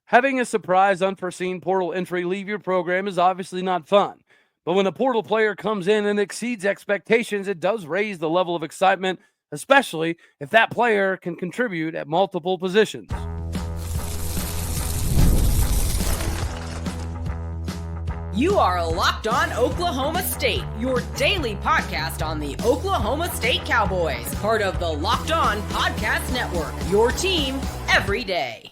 Having a surprise, unforeseen portal entry leave your program is obviously not fun. But when a portal player comes in and exceeds expectations, it does raise the level of excitement, especially if that player can contribute at multiple positions. You are Locked On Oklahoma State, your daily podcast on the Oklahoma State Cowboys, part of the Locked On Podcast Network, your team every day.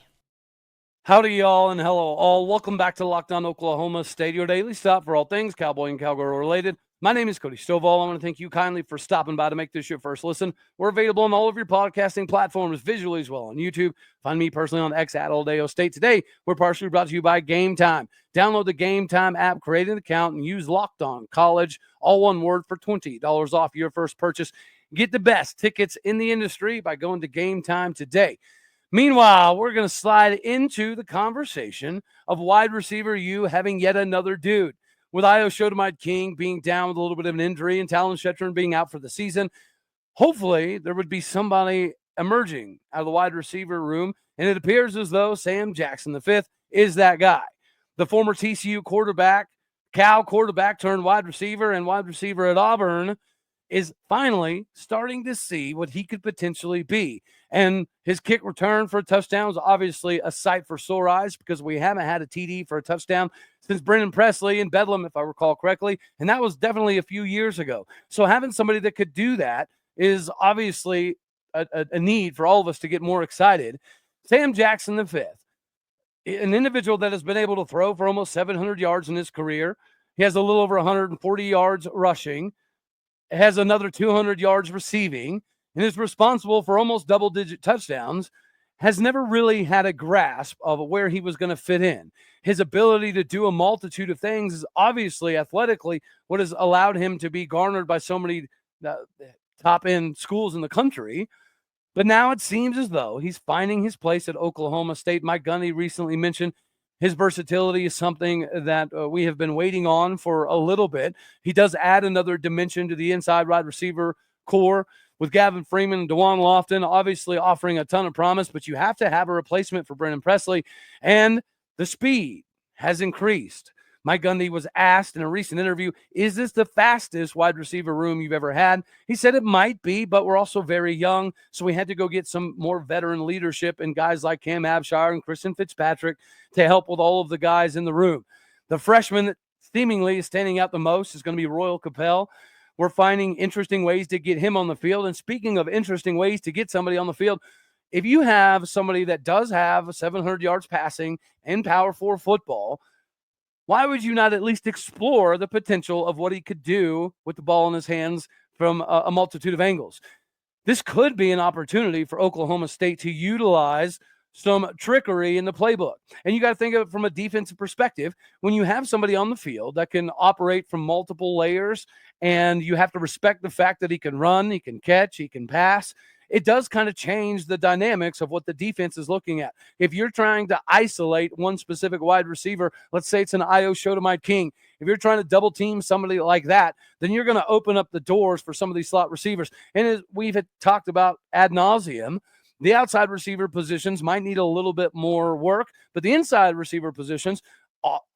Howdy, y'all, and hello, all. Welcome back to Locked On Oklahoma State, your daily stop for all things Cowboy and Cowgirl related. My name is Cody Stovall. I want to thank you kindly for stopping by to make this your first listen. We're available on all of your podcasting platforms, visually as well on YouTube. Find me personally on X at Oldeo State. Today, we're partially brought to you by Gametime. Download the Gametime app, create an account, and use Locked On College, all one word, for $20 off your first purchase. Get the best tickets in the industry by going to Gametime today. Meanwhile, we're going to slide into the conversation of wide receiver U having yet another dude. With Io Shotomite King being down with a little bit of an injury and Talon Shetron being out for the season, hopefully there would be somebody emerging out of the wide receiver room, and it appears as though Sam Jackson V is that guy. The former TCU quarterback, Cal quarterback turned wide receiver and wide receiver at Auburn, is finally starting to see what he could potentially be. And his kick return for a touchdown is obviously a sight for sore eyes because we haven't had a TD for a touchdown since Brendan Presley in Bedlam, if I recall correctly. And that was definitely a few years ago. So having somebody that could do that is obviously a need for all of us to get more excited. Sam Jackson V, an individual that has been able to throw for almost 700 yards in his career. He has a little over 140 yards rushing, has another 200 yards receiving, and is responsible for almost double-digit touchdowns, has never really had a grasp of where he was going to fit in. His ability to do a multitude of things is obviously athletically what has allowed him to be garnered by so many top-end schools in the country. But now it seems as though he's finding his place at Oklahoma State. Mike Gundy recently mentioned his versatility is something that we have been waiting on for a little bit. He does add another dimension to the inside wide receiver core with Gavin Freeman and DeJuan Lofton, obviously offering a ton of promise, but you have to have a replacement for Brendan Presley, and the speed has increased. Mike Gundy was asked in a recent interview, is this the fastest wide receiver room you've ever had? He said it might be, but we're also very young, so we had to go get some more veteran leadership and guys like Cam Abshire and Christian Fitzpatrick to help with all of the guys in the room. The freshman that seemingly is standing out the most is going to be Royal Capel. We're finding interesting ways to get him on the field. And speaking of interesting ways to get somebody on the field, if you have somebody that does have 700 yards passing and Power 4 football, why would you not at least explore the potential of what he could do with the ball in his hands from a multitude of angles? This could be an opportunity for Oklahoma State to utilize some trickery in the playbook. And you got to think of it from a defensive perspective. When you have somebody on the field that can operate from multiple layers, and you have to respect the fact that he can run, he can catch, he can pass, it does kind of change the dynamics of what the defense is looking at. If you're trying to isolate one specific wide receiver, let's say it's an Io Shotomite King, if you're trying to double team somebody like that, then you're going to open up the doors for some of these slot receivers. And as we've talked about ad nauseum, the outside receiver positions might need a little bit more work, but the inside receiver positions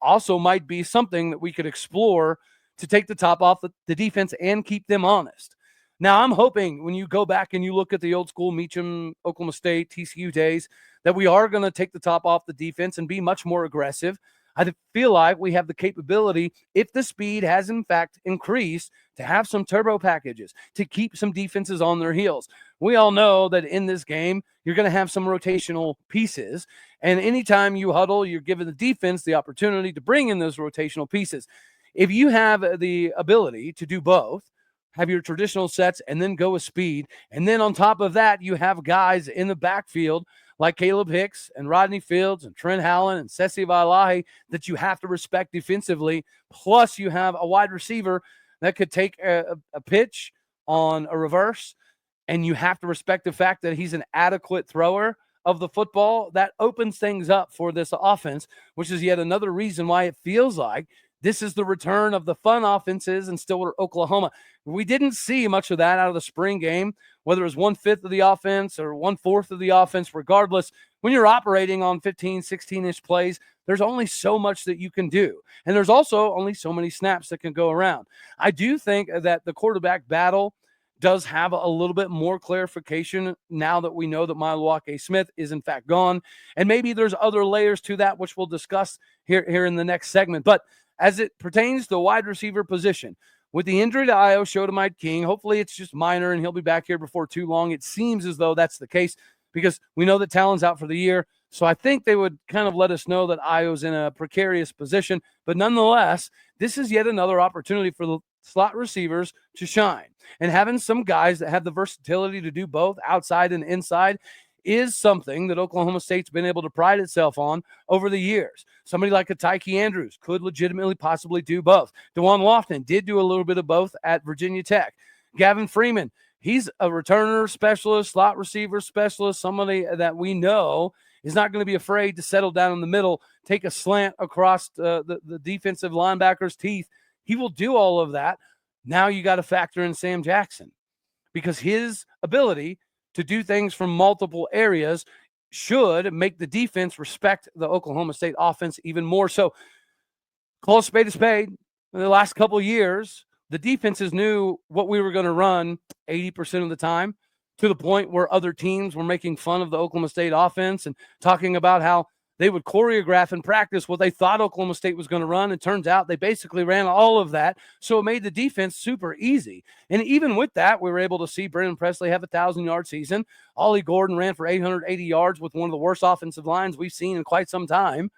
also might be something that we could explore to take the top off the defense and keep them honest. Now, I'm hoping when you go back and you look at the old school Meacham, Oklahoma State, TCU days, that we are going to take the top off the defense and be much more aggressive. I feel like we have the capability, if the speed has in fact increased, to have some turbo packages, to keep some defenses on their heels. We all know that in this game, you're going to have some rotational pieces. And anytime you huddle, you're giving the defense the opportunity to bring in those rotational pieces. If you have the ability to do both, have your traditional sets and then go with speed, and then on top of that, you have guys in the backfield like Caleb Hicks and Rodney Fields and Trent Howland and Sesi Vailahi that you have to respect defensively. Plus, you have a wide receiver that could take a pitch on a reverse, and you have to respect the fact that he's an adequate thrower of the football. That opens things up for this offense, which is yet another reason why it feels like This is the return of the fun offenses in Stillwater, Oklahoma. We didn't see much of that out of the spring game, whether it was 1/5 of the offense or 1/4 of the offense. Regardless, when you're operating on 15, 16-inch plays, there's only so much that you can do. And there's also only so many snaps that can go around. I do think that the quarterback battle does have a little bit more clarification now that we know that Milwaukee Smith is in fact gone. And maybe there's other layers to that, which we'll discuss here in the next segment. But as it pertains to the wide receiver position, with the injury to Io Shodamide King, hopefully it's just minor and he'll be back here before too long. It seems as though that's the case because we know that Talon's out for the year. So I think they would kind of let us know that Io's in a precarious position. But nonetheless, this is yet another opportunity for the slot receivers to shine. And having some guys that have the versatility to do both outside and inside is something that Oklahoma State's been able to pride itself on over the years. Somebody like a Tyke Andrews could legitimately possibly do both. DeJuan Lofton did do a little bit of both at Virginia Tech. Gavin Freeman, he's a returner specialist, slot receiver specialist, somebody that we know is not going to be afraid to settle down in the middle, take a slant across the defensive linebacker's teeth. He will do all of that. Now you got to factor in Sam Jackson because his ability to do things from multiple areas should make the defense respect the Oklahoma State offense even more. So call a spade a spade. In the last couple of years, the defenses knew what we were going to run 80% of the time, to the point where other teams were making fun of the Oklahoma State offense and talking about how they would choreograph and practice what they thought Oklahoma State was going to run. It turns out they basically ran all of that. So it made the defense super easy. And even with that, we were able to see Brennan Presley have a 1,000-yard season. Ollie Gordon ran for 880 yards with one of the worst offensive lines we've seen in quite some time.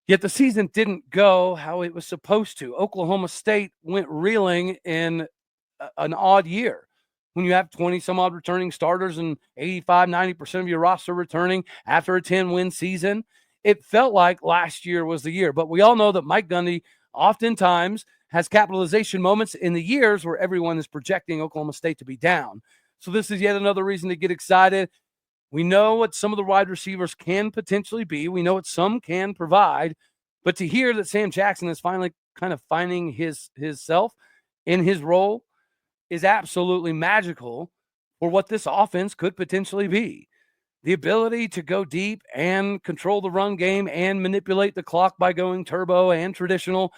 Yet the season didn't go how it was supposed to. Oklahoma State went reeling in an odd year. When you have 20-some-odd returning starters and 85, 90% of your roster returning after a 10-win season, it felt like last year was the year. But we all know that Mike Gundy oftentimes has capitalization moments in the years where everyone is projecting Oklahoma State to be down. So this is yet another reason to get excited. We know what some of the wide receivers can potentially be. We know what some can provide. But to hear that Sam Jackson is finally kind of finding his self in his role is absolutely magical for what this offense could potentially be. The ability to go deep and control the run game and manipulate the clock by going turbo and traditional.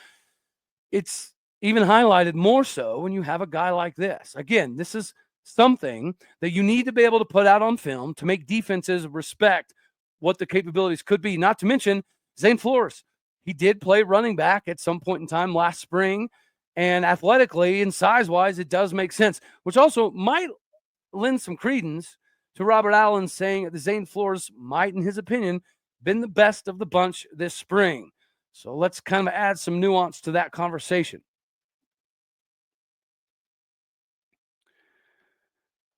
It's even highlighted more so when you have a guy like this. Again, this is something that you need to be able to put out on film to make defenses respect what the capabilities could be. Not to mention Zane Flores. He did play running back at some point in time last spring. And athletically and size-wise, it does make sense, which also might lend some credence to Robert Allen saying that Zane Flores might, in his opinion, been the best of the bunch this spring. So let's kind of add some nuance to that conversation.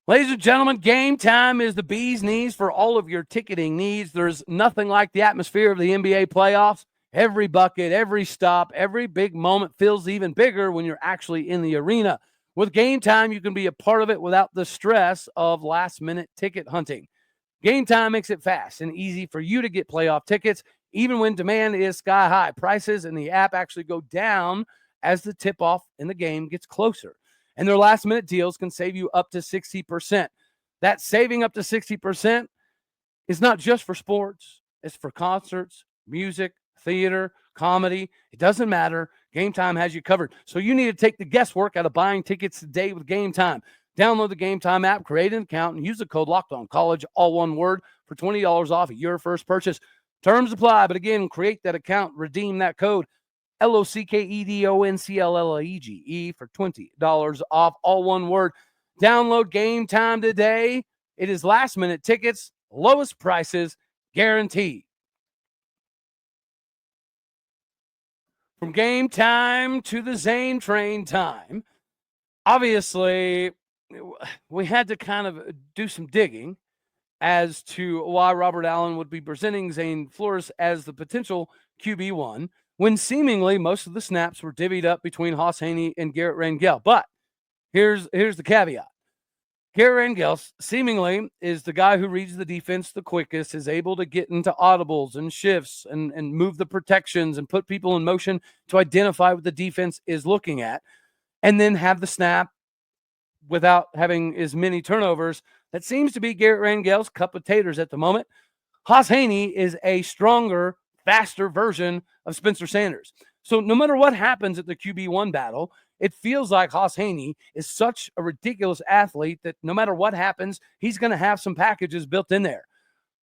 Ladies and gentlemen, Game Time is the bee's knees for all of your ticketing needs. There's nothing like the atmosphere of the NBA playoffs. Every bucket, every stop, every big moment feels even bigger when you're actually in the arena. With Game Time, you can be a part of it without the stress of last-minute ticket hunting. Game Time makes it fast and easy for you to get playoff tickets, even when demand is sky high. Prices in the app actually go down as the tip-off in the game gets closer. And their last-minute deals can save you up to 60%. That saving up to 60% is not just for sports. It's for concerts, music, theater, comedy. It doesn't matter. Game Time has you covered. So you need to take the guesswork out of buying tickets today with Game Time. Download the Game Time app, create an account, and use the code LOCKEDONCollege, all one word, for $20 off your first purchase. Terms apply, but again, create that account, redeem that code, LOCKEDONCOLLEGE for $20 off, all one word. Download Game Time today. It is last-minute tickets, lowest prices, guaranteed. From Game Time to the Zane Train time, obviously, we had to kind of do some digging as to why Robert Allen would be presenting Zane Flores as the potential QB1 when seemingly most of the snaps were divvied up between Hoss Haney and Garrett Rangel. But here's the caveat. Garrett Rangel seemingly is the guy who reads the defense the quickest, is able to get into audibles and shifts and move the protections and put people in motion to identify what the defense is looking at, and then have the snap without having as many turnovers. That seems to be Garrett Rangel's cup of taters at the moment. Haas Haney is a stronger, faster version of Spencer Sanders. So no matter what happens at the QB1 battle, it feels like Haas Haney is such a ridiculous athlete that no matter what happens, he's going to have some packages built in there.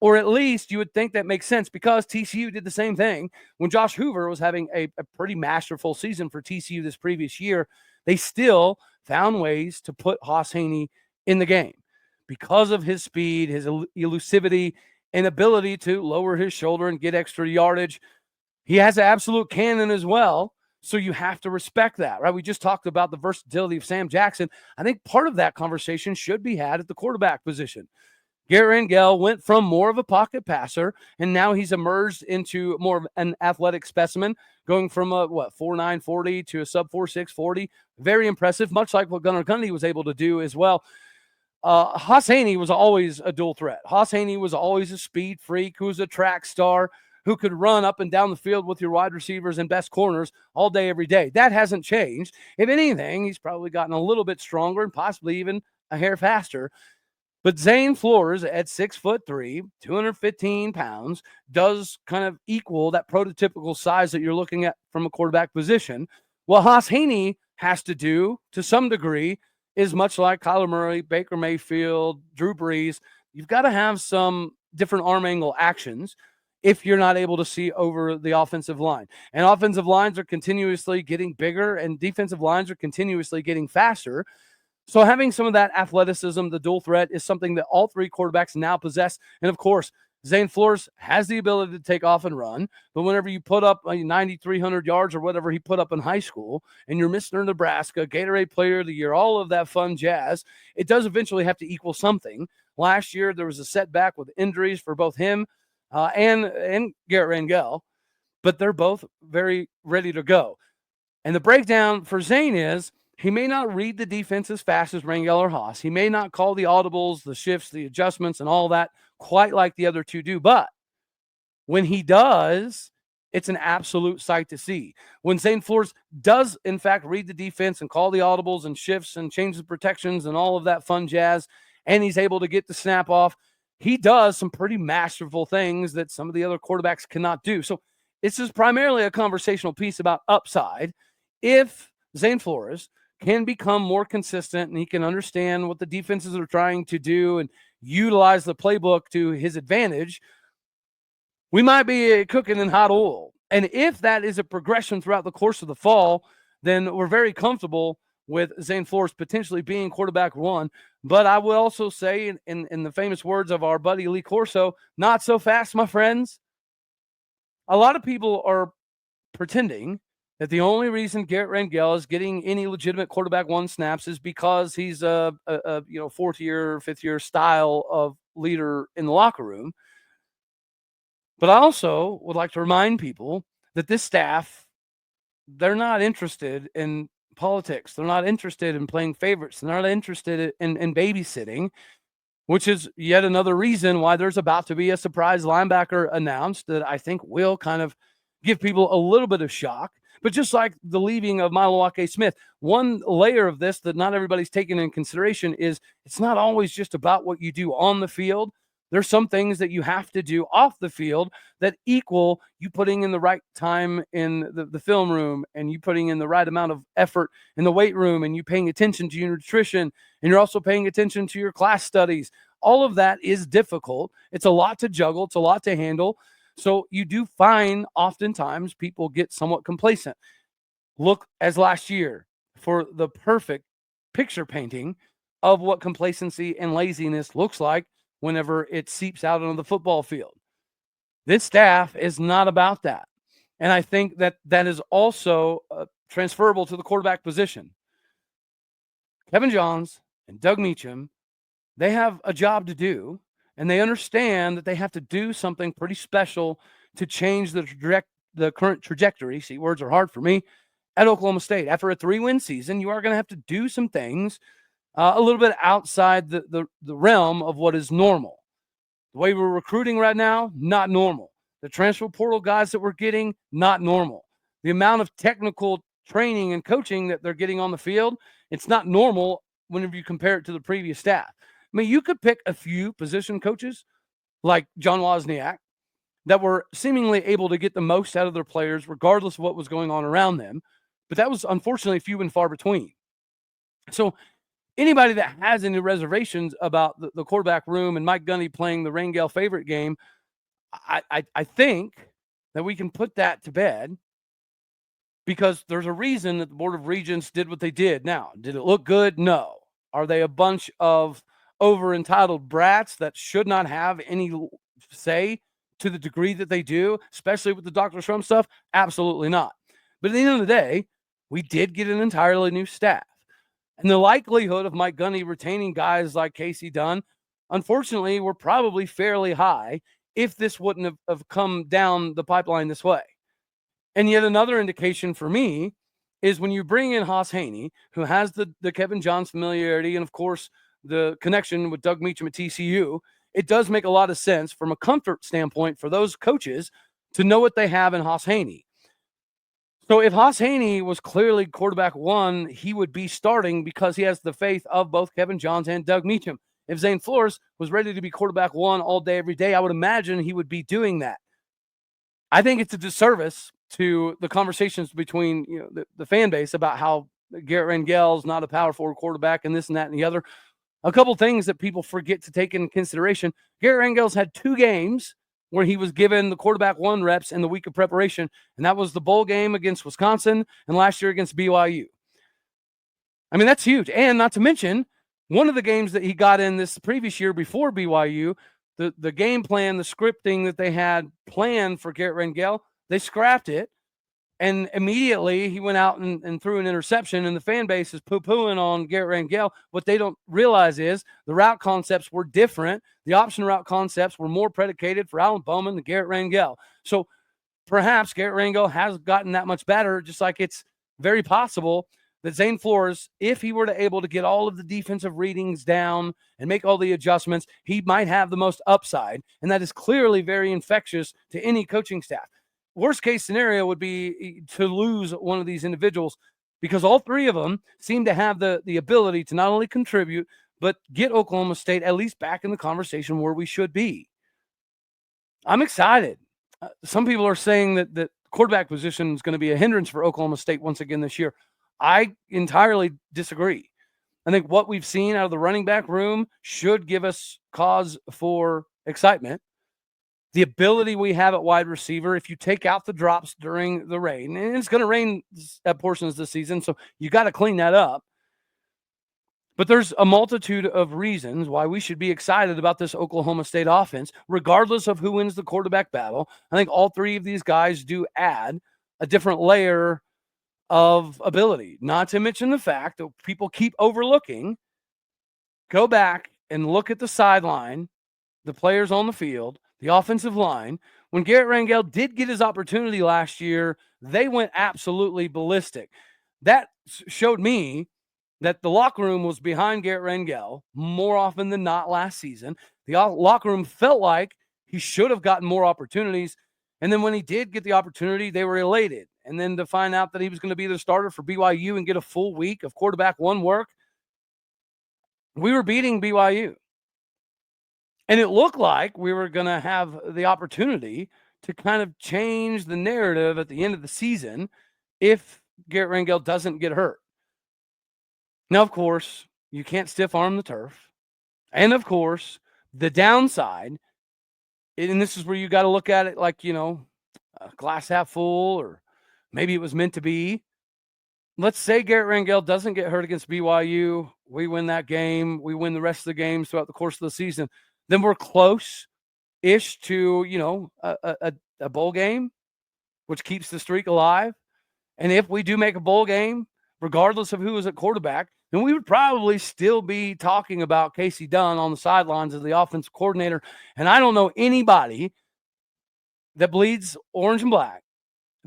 Or at least you would think that makes sense, because TCU did the same thing when Josh Hoover was having a pretty masterful season for TCU this previous year. They still found ways to put Haas Haney in the game because of his speed, his elusivity, and ability to lower his shoulder and get extra yardage. He has an absolute cannon as well, so you have to respect that, right? We just talked about the versatility of Sam Jackson. I think part of that conversation should be had at the quarterback position. Garrett Rangel went from more of a pocket passer, and now he's emerged into more of an athletic specimen, going from a 4.9 40 to a sub 4.6 40. Very impressive, much like what Gunnar Gundy was able to do as well. Haas Haney was always a dual threat. Haas Haney was always a speed freak who was a track star, who could run up and down the field with your wide receivers and best corners all day, every day. That hasn't changed. If anything, he's probably gotten a little bit stronger and possibly even a hair faster. But Zane Flores at 6'3", 215 pounds, does kind of equal that prototypical size that you're looking at from a quarterback position. What Haas Haney has to do, to some degree, is much like Kyler Murray, Baker Mayfield, Drew Brees. You've got to have some different arm angle actions if you're not able to see over the offensive line. And offensive lines are continuously getting bigger, and defensive lines are continuously getting faster. So having some of that athleticism, the dual threat, is something that all three quarterbacks now possess. And of course, Zane Flores has the ability to take off and run. But whenever you put up 9,300 yards or whatever he put up in high school, and you're Mr. Nebraska, Gatorade Player of the Year, all of that fun jazz, it does eventually have to equal something. Last year, there was a setback with injuries for both him and Garrett Rangel, but they're both very ready to go. And the breakdown for Zane is, he may not read the defense as fast as Rangel or Haas. He may not call the audibles, the shifts, the adjustments, and all that quite like the other two do. But when he does, it's an absolute sight to see. When Zane Flores does, in fact, read the defense and call the audibles and shifts and change the protections and all of that fun jazz, and he's able to get the snap off, he does some pretty masterful things that some of the other quarterbacks cannot do. So this is primarily a conversational piece about upside. If Zane Flores can become more consistent and he can understand what the defenses are trying to do and utilize the playbook to his advantage, we might be cooking in hot oil. And if that is a progression throughout the course of the fall, then we're very comfortable with Zane Flores potentially being quarterback one. But I will also say, in the famous words of our buddy Lee Corso, not so fast, my friends. A lot of people are pretending that the only reason Garrett Rangel is getting any legitimate quarterback one snaps is because he's a fourth year, fifth year style of leader in the locker room. But I also would like to remind people that this staff, they're not interested in politics. They're not interested in playing favorites. They're not interested in babysitting, which is yet another reason why there's about to be a surprise linebacker announced that I think will kind of give people a little bit of shock. But just like the leaving of Milwaukee Smith, one layer of this that not everybody's taking in consideration is it's not always just about what you do on the field. There's some things that you have to do off the field that equal you putting in the right time in the film room, and you putting in the right amount of effort in the weight room, and you paying attention to your nutrition, and you're also paying attention to your class studies. All of that is difficult. It's a lot to juggle. It's a lot to handle. So you do find oftentimes people get somewhat complacent. Look as last year for the perfect picture painting of what complacency and laziness looks like whenever it seeps out onto the football field. This staff is not about that. And I think that that is also transferable to the quarterback position. Kevin Johns and Doug Meacham, they have a job to do, and they understand that they have to do something pretty special to change the current trajectory. See, words are hard for me. At Oklahoma State, after a 3-win season, you are going to have to do some things a little bit outside the realm of what is normal. The way we're recruiting right now, not normal. The transfer portal guys that we're getting, not normal. The amount of technical training and coaching that they're getting on the field, it's not normal whenever you compare it to the previous staff. I mean, you could pick a few position coaches like John Wozniak that were seemingly able to get the most out of their players regardless of what was going on around them. But that was unfortunately few and far between. So anybody that has any reservations about the quarterback room and Mike Gundy playing the Rangel favorite game, I think that we can put that to bed because there's a reason that the Board of Regents did what they did. Now, did it look good? No. Are they a bunch of over-entitled brats that should not have any say to the degree that they do, especially with the Dr. Trump stuff? Absolutely not. But at the end of the day, we did get an entirely new staff. And the likelihood of Mike Gundy retaining guys like Casey Dunn, unfortunately, were probably fairly high if this wouldn't have come down the pipeline this way. And yet another indication for me is when you bring in Haas Haney, who has the Kevin Johns familiarity and, of course, the connection with Doug Meacham at TCU, it does make a lot of sense from a comfort standpoint for those coaches to know what they have in Haas Haney. So if Haas Haney was clearly quarterback one, he would be starting because he has the faith of both Kevin Johns and Doug Meacham. If Zane Flores was ready to be quarterback one all day, every day, I would imagine he would be doing that. I think it's a disservice to the conversations between the fan base about how Garrett Rangel is not a power forward quarterback and this and that and the other. A couple things that people forget to take into consideration. Garrett Rangel's had 2 games where he was given the quarterback one reps in the week of preparation, and that was the bowl game against Wisconsin and last year against BYU. I mean, that's huge. And not to mention, one of the games that he got in this previous year before BYU, the game plan, the scripting that they had planned for Garrett Rangel, they scrapped it. And immediately he went out and threw an interception, and the fan base is poo-pooing on Garrett Rangel. What they don't realize is the route concepts were different. The option route concepts were more predicated for Alan Bowman than Garrett Rangel. So perhaps Garrett Rangel has gotten that much better, just like it's very possible that Zane Flores, if he were to able to get all of the defensive readings down and make all the adjustments, he might have the most upside. And that is clearly very infectious to any coaching staff. Worst case scenario would be to lose one of these individuals because all 3 of them seem to have the ability to not only contribute, but get Oklahoma State at least back in the conversation where we should be. I'm excited. Some people are saying that quarterback position is going to be a hindrance for Oklahoma State once again this year. I entirely disagree. I think what we've seen out of the running back room should give us cause for excitement. The ability we have at wide receiver, if you take out the drops during the rain, and it's going to rain at portions this season, so you got to clean that up. But there's a multitude of reasons why we should be excited about this Oklahoma State offense, regardless of who wins the quarterback battle. I think all 3 of these guys do add a different layer of ability, not to mention the fact that people keep overlooking. Go back and look at the sideline, the players on the field, the offensive line. When Garrett Rangel did get his opportunity last year, they went absolutely ballistic. That showed me that the locker room was behind Garrett Rangel more often than not last season. The locker room felt like he should have gotten more opportunities. And then when he did get the opportunity, they were elated. And then to find out that he was going to be the starter for BYU and get a full week of quarterback one work, we were beating BYU. And it looked like we were going to have the opportunity to kind of change the narrative at the end of the season if Garrett Rangel doesn't get hurt. Now, of course, you can't stiff arm the turf. And, of course, the downside, and this is where you got to look at it like, glass half full, or maybe it was meant to be. Let's say Garrett Rangel doesn't get hurt against BYU. We win that game. We win the rest of the games throughout the course of the season. Then we're close-ish to, a bowl game, which keeps the streak alive. And if we do make a bowl game, regardless of who is at quarterback, then we would probably still be talking about Casey Dunn on the sidelines as the offensive coordinator. And I don't know anybody that bleeds orange and black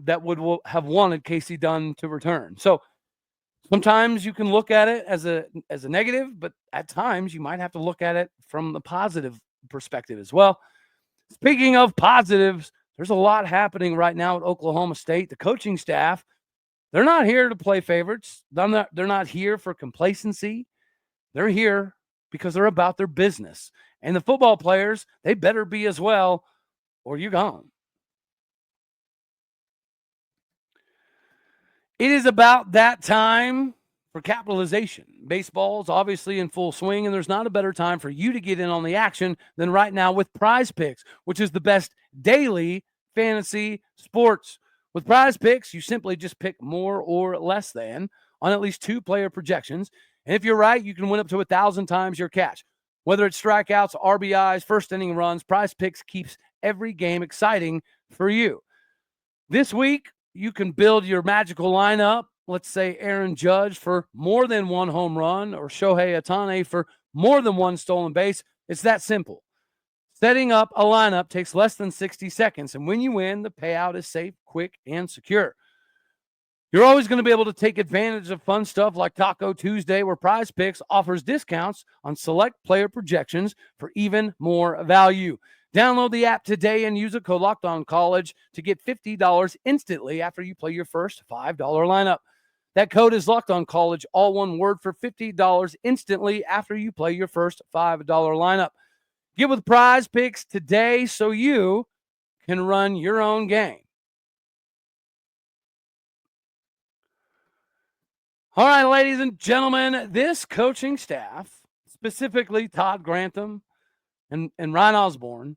that would have wanted Casey Dunn to return. So Sometimes you can look at it as a negative, but at times you might have to look at it from the positive perspective as well. Speaking of positives, there's a lot happening right now at Oklahoma State. The coaching staff, they're not here to play favorites. They're not here for complacency. They're here because they're about their business. And the football players, they better be as well, or you're gone. It is about that time for capitalization. Baseball is obviously in full swing, and there's not a better time for you to get in on the action than right now with PrizePicks, which is the best daily fantasy sports. With PrizePicks, you simply just pick more or less than on at least 2 player projections. And if you're right, you can win up to 1,000 times your cash. Whether it's strikeouts, RBIs, first inning runs, PrizePicks keeps every game exciting for you. This week, you can build your magical lineup. Let's say Aaron Judge for more than 1 home run or Shohei Ohtani for more than 1 stolen base. It's that simple. Setting up a lineup takes less than 60 seconds. And when you win, the payout is safe, quick, and secure. You're always going to be able to take advantage of fun stuff like Taco Tuesday, where PrizePicks offers discounts on select player projections for even more value. Download the app today and use a code LOCKEDONCollege to get $50 instantly after you play your first $5 lineup. That code is LOCKEDONCollege, all one word, for $50 instantly after you play your first $5 lineup. Get with PrizePicks today so you can run your own game. All right, ladies and gentlemen, this coaching staff, specifically Todd Grantham and Ryan Osborne,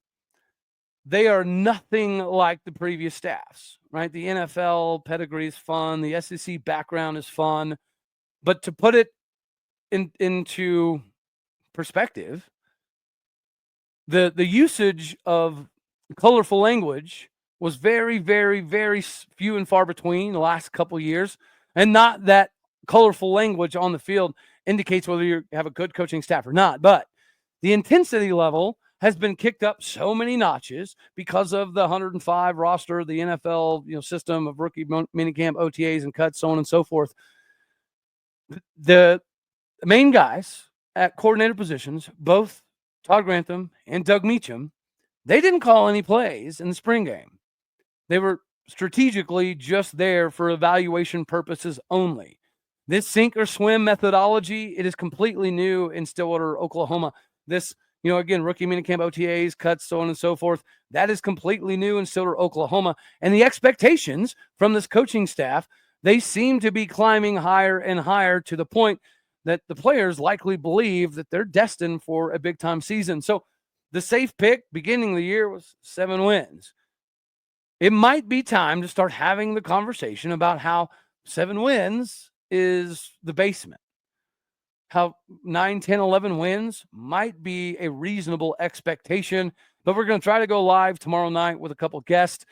they are nothing like the previous staffs, right? The NFL pedigree is fun. The SEC background is fun. But to put it into perspective, the usage of colorful language was very, very, very few and far between the last couple of years. And not that colorful language on the field indicates whether you have a good coaching staff or not. But the intensity level has been kicked up so many notches because of the 105 roster, the NFL system of rookie minicamp, OTAs, and cuts, so on and so forth. The main guys at coordinator positions, both Todd Grantham and Doug Meacham, they didn't call any plays in the spring game. They were strategically just there for evaluation purposes only. This sink or swim methodology, it is completely new in Stillwater, Oklahoma. This, again, rookie minicamp, OTAs, cuts, so on and so forth, that is completely new in Stillwater, Oklahoma. And the expectations from this coaching staff, they seem to be climbing higher and higher to the point that the players likely believe that they're destined for a big-time season. So the safe pick beginning of the year was 7 wins. It might be time to start having the conversation about how 7 wins is the basement. How 9, 10, 11 wins might be a reasonable expectation. But we're going to try to go live tomorrow night with a couple guests.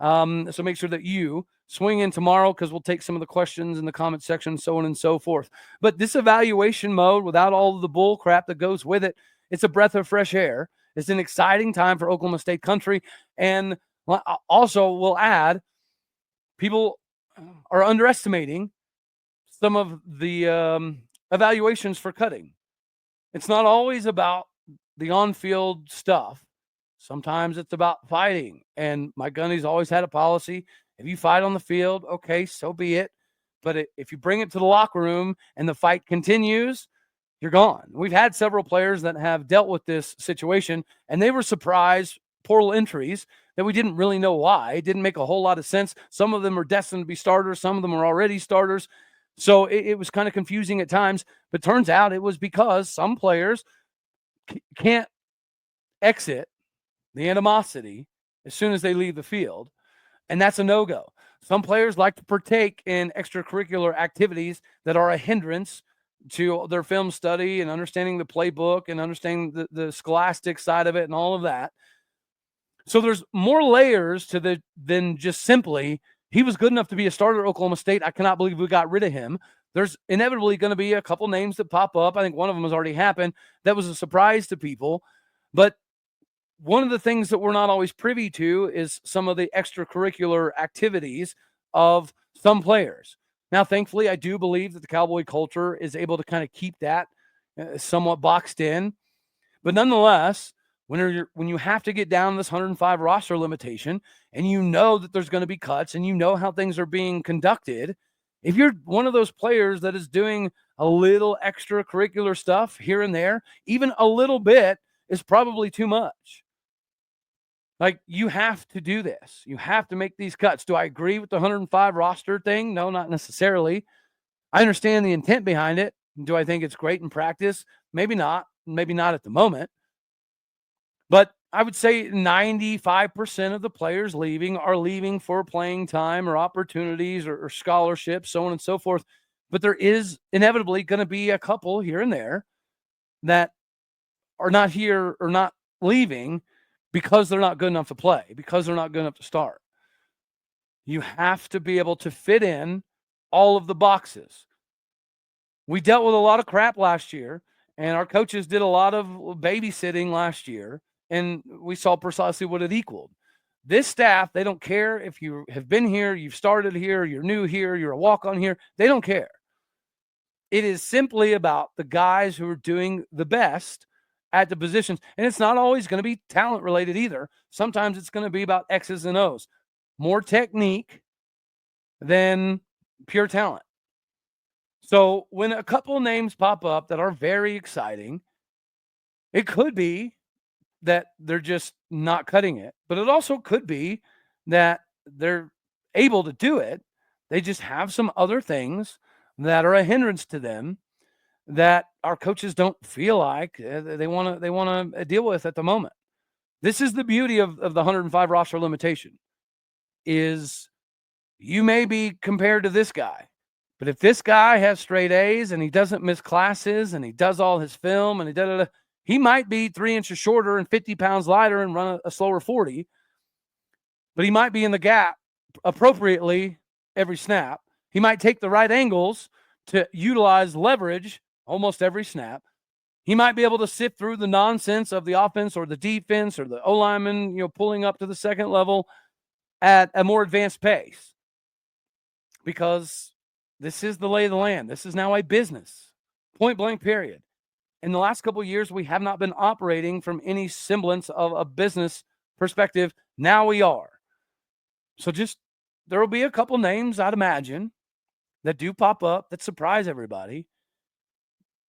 So make sure that you swing in tomorrow, because we'll take some of the questions in the comment section, so on and so forth. But this evaluation mode, without all of the bull crap that goes with it, it's a breath of fresh air. It's an exciting time for Oklahoma State country. And also, we'll add, people are underestimating some of the evaluations for cutting. It's not always about the on-field stuff. Sometimes it's about fighting. And Mike Gundy's always had a policy. If you fight on the field, okay, so be it. But if you bring it to the locker room and the fight continues, you're gone. We've had several players that have dealt with this situation, and they were surprised portal entries that we didn't really know why. It didn't make a whole lot of sense. Some of them are destined to be starters. Some of them are already starters. So it was kind of confusing at times, but turns out it was because some players can't exit the animosity as soon as they leave the field, and that's a no-go. Some players like to partake in extracurricular activities that are a hindrance to their film study and understanding the playbook and understanding the scholastic side of it and all of that. So there's more layers to than just simply, he was good enough to be a starter at Oklahoma State. I cannot believe we got rid of him. There's inevitably going to be a couple names that pop up. I think one of them has already happened. That was a surprise to people. But one of the things that we're not always privy to is some of the extracurricular activities of some players. Now, thankfully, I do believe that the Cowboy culture is able to kind of keep that somewhat boxed in. But nonetheless, when you have to get down this 105 roster limitation, and you know that there's going to be cuts, and you know how things are being conducted, if you're one of those players that is doing a little extracurricular stuff here and there, even a little bit is probably too much. Like, you have to do this. You have to make these cuts. Do I agree with the 105 roster thing? No, not necessarily. I understand the intent behind it. Do I think it's great in practice? Maybe not. Maybe not at the moment. But I would say 95% of the players leaving are leaving for playing time or opportunities or scholarships, so on and so forth. But there is inevitably going to be a couple here and there that are not here or not leaving because they're not good enough to play, because they're not good enough to start. You have to be able to fit in all of the boxes. We dealt with a lot of crap last year, and our coaches did a lot of babysitting last year, and we saw precisely what it equaled. This staff, they don't care if you have been here, you've started here, you're new here, you're a walk-on here. They don't care. It is simply about the guys who are doing the best at the positions. And it's not always going to be talent related either. Sometimes it's going to be about X's and O's. More technique than pure talent. So when a couple of names pop up that are very exciting, it could be that they're just not cutting it. But it also could be that they're able to do it. They just have some other things that are a hindrance to them that our coaches don't feel like they want to deal with at the moment. This is the beauty of the 105 roster limitation, is you may be compared to this guy, but if this guy has straight A's and he doesn't miss classes and he does all his film and he might be 3 inches shorter and 50 pounds lighter and run a slower 40, but he might be in the gap appropriately every snap. He might take the right angles to utilize leverage almost every snap. He might be able to sift through the nonsense of the offense or the defense or the O-lineman, pulling up to the second level at a more advanced pace, because this is the lay of the land. This is now a business, point blank, period. In the last couple of years, we have not been operating from any semblance of a business perspective. Now we are. So there will be a couple names, I'd imagine, that do pop up that surprise everybody.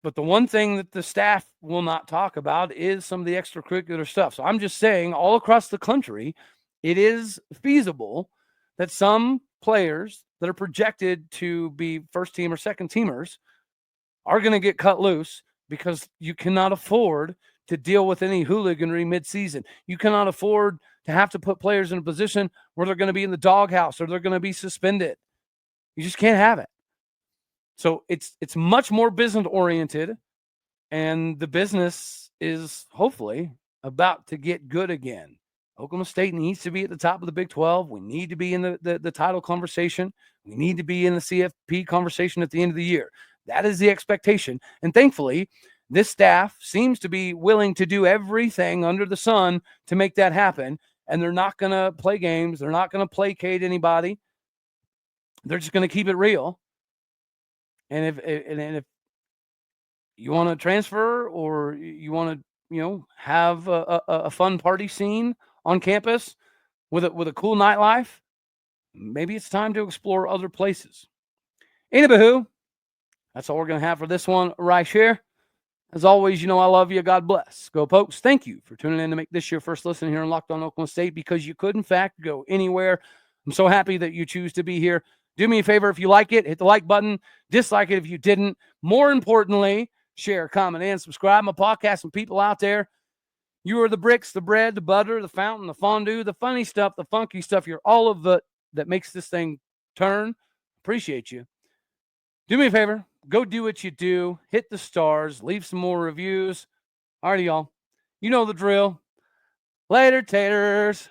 But the one thing that the staff will not talk about is some of the extracurricular stuff. So I'm just saying, all across the country, it is feasible that some players that are projected to be first team or second teamers are going to get cut loose, because you cannot afford to deal with any hooliganry midseason. You cannot afford to have to put players in a position where they're going to be in the doghouse or they're going to be suspended. You just can't have it. So it's much more business oriented, and the business is hopefully about to get good again. Oklahoma State needs to be at the top of the Big 12. We need to be in the title conversation. We need to be in the CFP conversation at the end of the year. That is the expectation. And thankfully, this staff seems to be willing to do everything under the sun to make that happen. And they're not going to play games. They're not going to placate anybody. They're just going to keep it real. And if you want to transfer, or you want to, have a fun party scene on campus with a cool nightlife, maybe it's time to explore other places. Anywho, that's all we're going to have for this one right here. As always, I love you. God bless. Go Pokes. Thank you for tuning in to make this your first listen here on Locked On Oklahoma State, because you could, in fact, go anywhere. I'm so happy that you choose to be here. Do me a favor, if you like it, hit the like button. Dislike it if you didn't. More importantly, share, comment, and subscribe. My podcast and people out there, you are the bricks, the bread, the butter, the fountain, the fondue, the funny stuff, the funky stuff. You're all of it that makes this thing turn. Appreciate you. Do me a favor. Go do what you do. Hit the stars. Leave some more reviews. All righty, y'all. You know the drill. Later, taters.